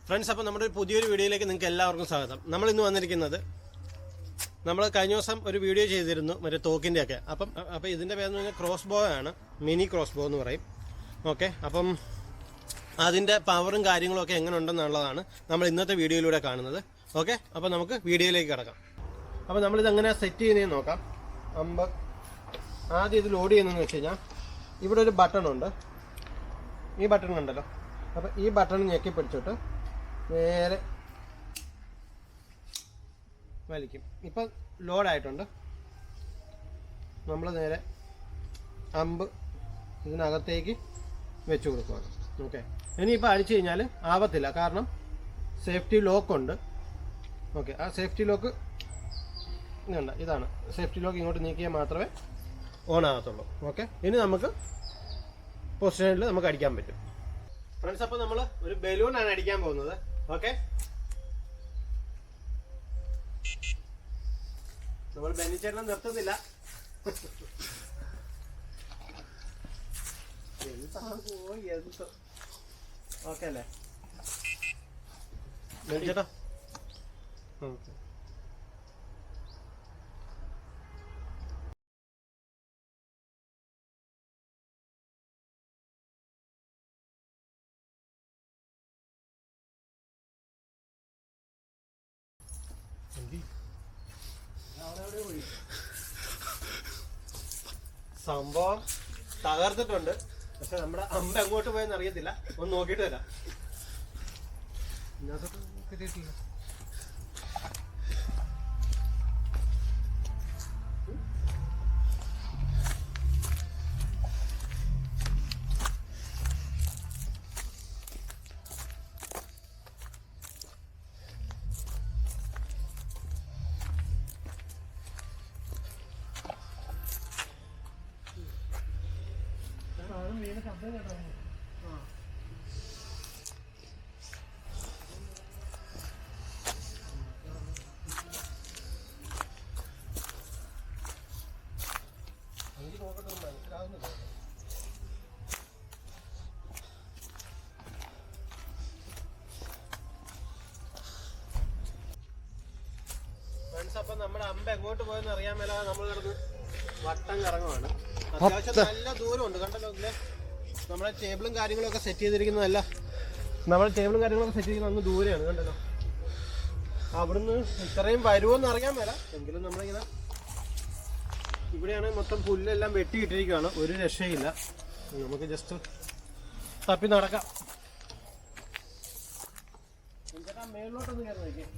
Friends, അപ്പോൾ നമ്മുടെ പുതിയൊരു വീഡിയോയിലേക്ക് നിങ്ങൾക്ക് എല്ലാവർക്കും സ്വാഗതം. നമ്മൾ ഇന്ന് വന്നിരിക്കുന്നത്, നമ്മൾ കഴിഞ്ഞ ദിവസം ഒരു വീഡിയോ ചെയ്തിരുന്നു മറ്റേ തോക്കിൻ്റെയൊക്കെ. അപ്പോൾ ഇതിൻ്റെ പേരെന്ന് പറഞ്ഞാൽ ക്രോസ് ബോ ആണ്, മിനി ക്രോസ് ബോ എന്ന് പറയും. ഓക്കെ, അപ്പം അതിൻ്റെ പവറും കാര്യങ്ങളൊക്കെ എങ്ങനെ ഉണ്ടെന്നുള്ളതാണ് നമ്മൾ ഇന്നത്തെ വീഡിയോയിലൂടെ കാണുന്നത്. ഓക്കെ, അപ്പോൾ നമുക്ക് വീഡിയോയിലേക്ക് കിടക്കാം. അപ്പോൾ നമ്മളിതെങ്ങനെ സെറ്റ് ചെയ്യുന്നതെന്ന് നോക്കാം. ആദ്യം ഇത് ലോഡ് ചെയ്യുന്നതെന്ന് വെച്ച് കഴിഞ്ഞാൽ ഇവിടെ ഒരു ബട്ടൺ ഉണ്ട്, ഈ ബട്ടൺ ഉണ്ടല്ലോ. അപ്പോൾ ഈ ബട്ടൺ ഞെക്കി പിടിച്ചിട്ട് നേരെ വലിക്കും. ഇപ്പം ലോഡായിട്ടുണ്ട്. നമ്മൾ നേരെ അമ്പ് ഇതിനകത്തേക്ക് വെച്ച് കൊടുക്കുകയാണ്. ഓക്കെ, ഇനിയിപ്പോൾ അടിച്ചു കഴിഞ്ഞാൽ ആവത്തില്ല, കാരണം സേഫ്റ്റി ലോക്കുണ്ട്. ഓക്കെ, ആ സേഫ്റ്റി ലോക്ക് ഇതുണ്ട്, ഇതാണ് സേഫ്റ്റി ലോക്ക്. ഇങ്ങോട്ട് നീക്കിയാൽ മാത്രമേ ഓൺ ആകത്തുള്ളൂ. ഓക്കെ, ഇനി നമുക്ക് പൊസിഷനിൽ നമുക്ക് അടിക്കാൻ പറ്റും. ഫ്രണ്ട്സ്, അപ്പോൾ നമ്മൾ ഒരു ബലൂണാണ് അടിക്കാൻ പോകുന്നത്. ഓക്കെ, നമ്മൾ ബെന്നിച്ചേട്ടനെ നിർത്തുന്നില്ല. ഓക്കെ അല്ലേ ബെന്നിച്ചേട്ടാ? ഓക്കെ, സംഭവം തകർത്തിട്ടുണ്ട്. പക്ഷെ നമ്മുടെ അമ്പ എങ്ങോട്ട് പോയെന്ന് അറിയത്തില്ല. ഒന്ന് നോക്കിയിട്ട് വരാം. അപ്പൊ നമ്മുടെ അമ്പ എങ്ങോട്ട് പോയെന്ന് അറിയാൻ മേലാതെ നമ്മൾ കിടന്ന് വട്ടം കറങ്ങുവാണ്. അത്യാവശ്യം നല്ല ദൂരമുണ്ട്, കണ്ടല്ലോ അല്ലേ? നമ്മളെ ടേബിളും കാര്യങ്ങളൊക്കെ സെറ്റ് ചെയ്തിരിക്കുന്നതല്ല, നമ്മളെ ടേബിളും കാര്യങ്ങളൊക്കെ സെറ്റ് ചെയ്യുന്നത് അങ്ങ് ദൂരെയാണ്, കണ്ടല്ലോ. അവിടുന്ന് ഇത്രയും വരുമോന്ന് അറിയാൻ മേല. എങ്കിലും നമ്മളിങ്ങനെ ഇവിടെയാണ് മൊത്തം പുല്ലെല്ലാം വെട്ടിയിട്ടിരിക്കുകയാണ്, ഒരു രക്ഷയില്ല. നമുക്ക് ജസ്റ്റ് തപ്പി നടക്കാം. ചേട്ടാ, മേളിലോട്ടൊന്ന് കയറി നോക്കിയേ.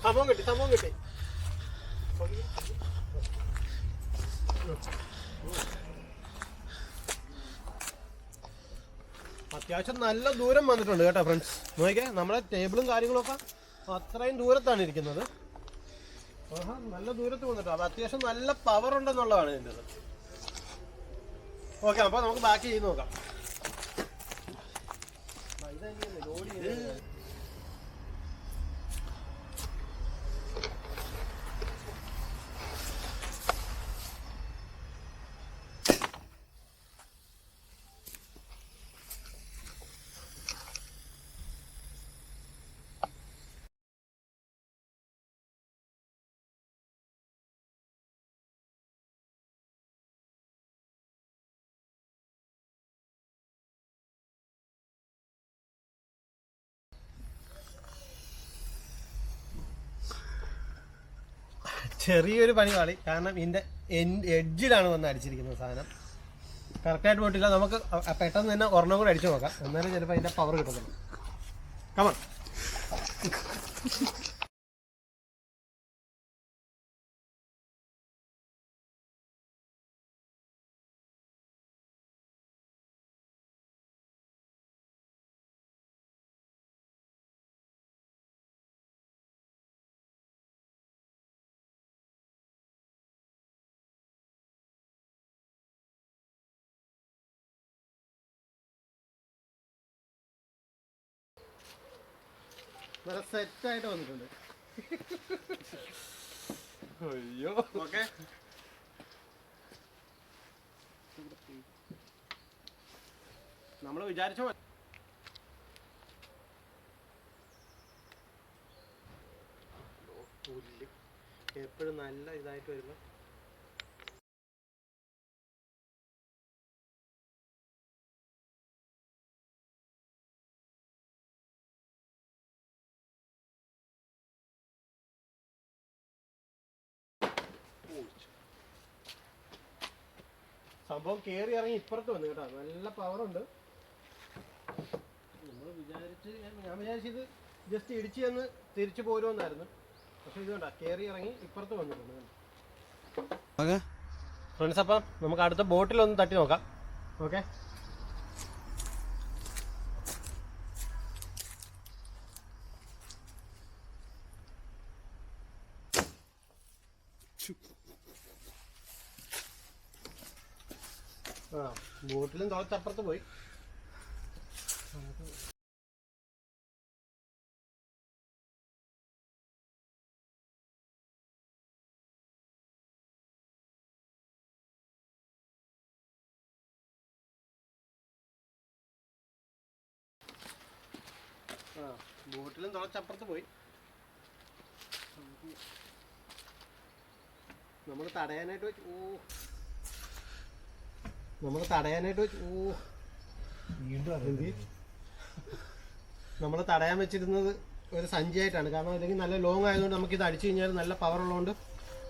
സംഭവം കിട്ടി. അത്യാവശ്യം നല്ല ദൂരം വന്നിട്ടുണ്ട് കേട്ടോ ഫ്രണ്ട്സ്. നോക്കിയേ, നമ്മളെ ടേബിളും കാര്യങ്ങളൊക്കെ അത്രയും ദൂരത്താണ് ഇരിക്കുന്നത്. നല്ല ദൂരത്ത് വന്നിട്ടോ. അത് അത്യാവശ്യം നല്ല പവർ ഉണ്ടെന്നുള്ളതാണ് ഇതിൻ്റെ. ഓക്കെ, അപ്പോൾ നമുക്ക് ബാക്കി ചെയ്ത് നോക്കാം. ചെറിയൊരു പണി പാളി, കാരണം ഇതിൻ്റെ എഡ്ജിലാണ് വന്ന് അടിച്ചിരിക്കുന്നത് സാധനം. കറക്റ്റായിട്ട് പോയിട്ടില്ല. നമുക്ക് പെട്ടെന്ന് തന്നെ ഒരെണ്ണം കൂടെ അടിച്ചു നോക്കാം, എന്നാലും ചിലപ്പോൾ അതിൻ്റെ പവർ കിട്ടുന്നുള്ളൂ. കമൺ. നല്ല സെറ്റായിട്ട് വന്നിട്ടുണ്ട്. അയ്യോ ഓക്കെ. നമ്മൾ വിചാരിച്ച പുല്ല് എപ്പോഴും നല്ല ഇതായിട്ട് വരുമ്പോൾ സംഭവം കയറി ഇറങ്ങി ഇപ്പുറത്ത് വന്നു കേട്ടോ. നല്ല പവറുണ്ട്. നമ്മൾ ഞാൻ വിചാരിച്ചത് ജസ്റ്റ് ഇടിച്ച് ചെന്ന് തിരിച്ചു പോരുമെന്നായിരുന്നു. പക്ഷെ ഇത് കണ്ട കയറി ഇറങ്ങി ഇപ്പുറത്ത് വന്നിട്ടുണ്ട്. ഫ്രണ്ട്സ്, അപ്പം നമുക്ക് അടുത്ത ബോട്ടിലൊന്ന് തട്ടി നോക്കാം. ഓക്കെ. ആ, ബോട്ടിലും തുളച്ചപ്പുറത്ത് പോയി. ആ, ബോട്ടിലും തുളച്ചപ്പുറത്ത് പോയി. നമ്മൾ തടയാനായിട്ട് വെച്ച് നമ്മൾ തടയാൻ വെച്ചിരുന്നത് ഒരു സഞ്ചിയായിട്ടാണ്. കാരണം അല്ലെങ്കിൽ നല്ല ലോങ് ആയതുകൊണ്ട് നമുക്ക് ഇത് അടിച്ചു കഴിഞ്ഞാൽ നല്ല പവർ ഉള്ളതുകൊണ്ട്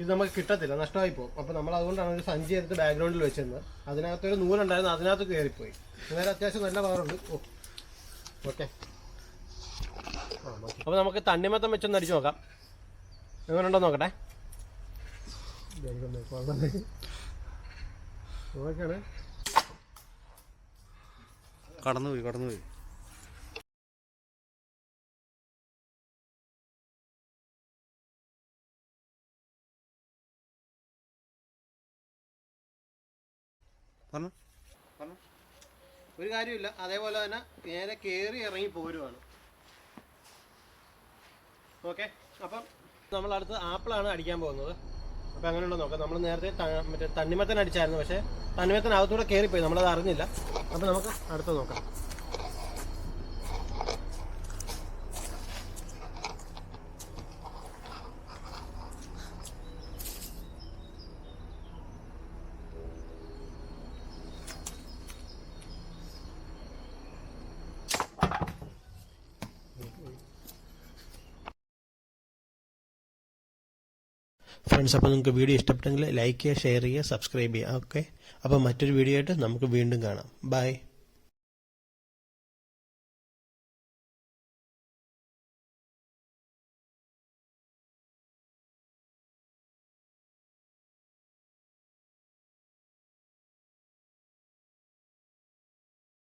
ഇത് നമുക്ക് കിട്ടത്തില്ല, നഷ്ടമായി പോകും. അപ്പോൾ നമ്മൾ അതുകൊണ്ടാണ് ഒരു സഞ്ചി എടുത്ത് ബാക്ക്ഗ്രൗണ്ടിൽ വെച്ചിരുന്നത്. അതിനകത്തൊരു നൂലുണ്ടായിരുന്നു, അതിനകത്ത് കയറിപ്പോയി. അന്നേരം അത്യാവശ്യം നല്ല പവറുണ്ട്. ഓക്കെ. അപ്പോൾ നമുക്ക് തണ്ണിമത്തം വെച്ചൊന്ന് അടിച്ചു നോക്കാം. എങ്ങനെയുണ്ടോ നോക്കട്ടെ. ഓക്കെയാണ്. കടന്നുപോയി ഒരു കാര്യമില്ല. അതേപോലെ തന്നെ നേരെ കയറി ഇറങ്ങി പോരുവാണ്. ഓക്കെ. അപ്പം നമ്മളടുത്ത് ആപ്പിളാണ് അടിക്കാൻ പോകുന്നത്. അപ്പം അങ്ങനെയുണ്ടോ നോക്കാം. നമ്മൾ നേരത്തെ മറ്റേ തണ്ണിമത്തൻ അടിച്ചായിരുന്നു, പക്ഷേ തണ്ണിമത്തൻ അകത്തൂടെ കയറിപ്പോയി, നമ്മളത് അറിഞ്ഞില്ല. അപ്പം നമുക്ക് അടുത്ത് നോക്കാം. ഫ്രണ്ട്സ്, അപ്പോൾ നിങ്ങൾക്ക് വീഡിയോ ഇഷ്ടപ്പെട്ടെങ്കിൽ ലൈക്ക് ചെയ്യുക, ഷെയർ ചെയ്യുക, സബ്സ്ക്രൈബ് ചെയ്യുക. ഓക്കെ. അപ്പോൾ മറ്റൊരു വീഡിയോ ആയിട്ട് നമുക്ക് വീണ്ടും കാണാം. ബൈ.